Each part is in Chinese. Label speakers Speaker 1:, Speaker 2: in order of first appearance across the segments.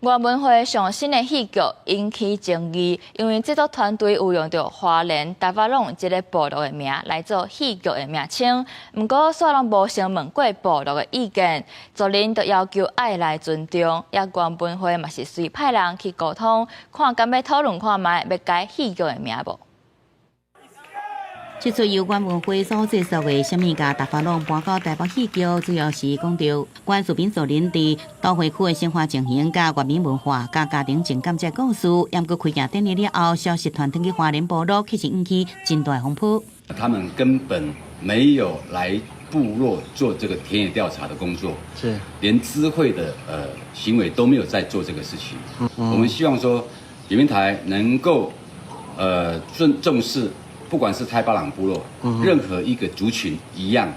Speaker 1: 原文會上新的戲劇引起爭議，因為製作團隊有用到花蓮大發龍這個部落的名來做戲劇的名稱，不過煞攏無先問過部落的意見，族人都要求愛來尊重。也原文會嘛是隨派人去溝通，看敢要討論看賣要改戲劇的名無。
Speaker 2: 這次由原文會所製作的《什麼甲大發龍搬到台北戲劇》，主要是講到原住民族人佇都會區的生活情形、甲原民文化、甲家庭情感這故事。也不過開鏡典禮了後，消息傳登去花蓮部落，確實引起真大風波。
Speaker 3: 他們根本沒有來部落做這個田野調查的工作，是連知會的行為都沒有在做這個事情。我們希望說，原民台能夠重視。不管是太巴朗部落，任何一個族群一樣，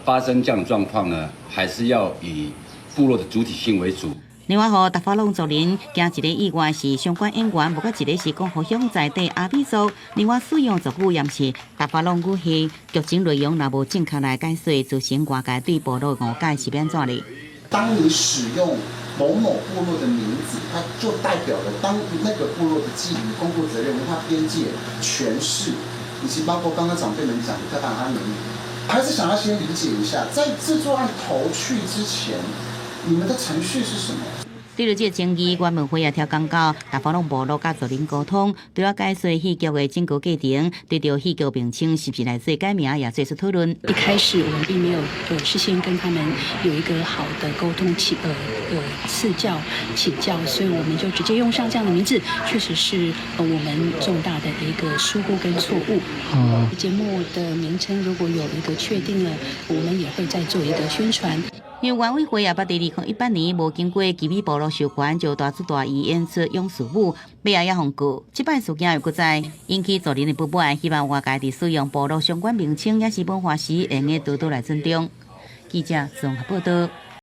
Speaker 3: 發生這樣的狀況呢，還是要以部落的主體性為主。
Speaker 2: 另外，和大發龍族人加一個意外是相關演員，不過一個是講互相在地阿美族。另外，使用族語也是大發龍語系，劇情內容若無正確來解說，造成外界對部落誤解是變怎哩？
Speaker 4: 當你使用某某部落的名字，它就代表了當那個部落的紀律、公共責任、文化邊界、詮釋，以及包括剛剛長輩們講的太巴阿美語，還是想要先理解一下，在製作案投去之前，你們的程序是什麼？
Speaker 2: 對了，這個爭議，原文會也調講到大發龍部落甲族人溝通，除了解說戲劇的整個過程，對着戲劇名稱是不是來做改名也做出討論。
Speaker 5: 一開始我們並沒有事先跟他們有一個好的溝通賜教請教，所以我們就直接用上這樣的名字，確實是我們重大的一個疏忽跟錯誤。節目的名稱如果有一個確定了，我們也會再做一個宣傳。因為原委會也捌佇2018年無經過基比部落授權，就大主大意演出勇士舞，尾仔也封過。這擺事件又擱再引起族人的不滿，希望外界佇使用部落相關名稱也是文化時，會用多多來尊重。記者綜合報道。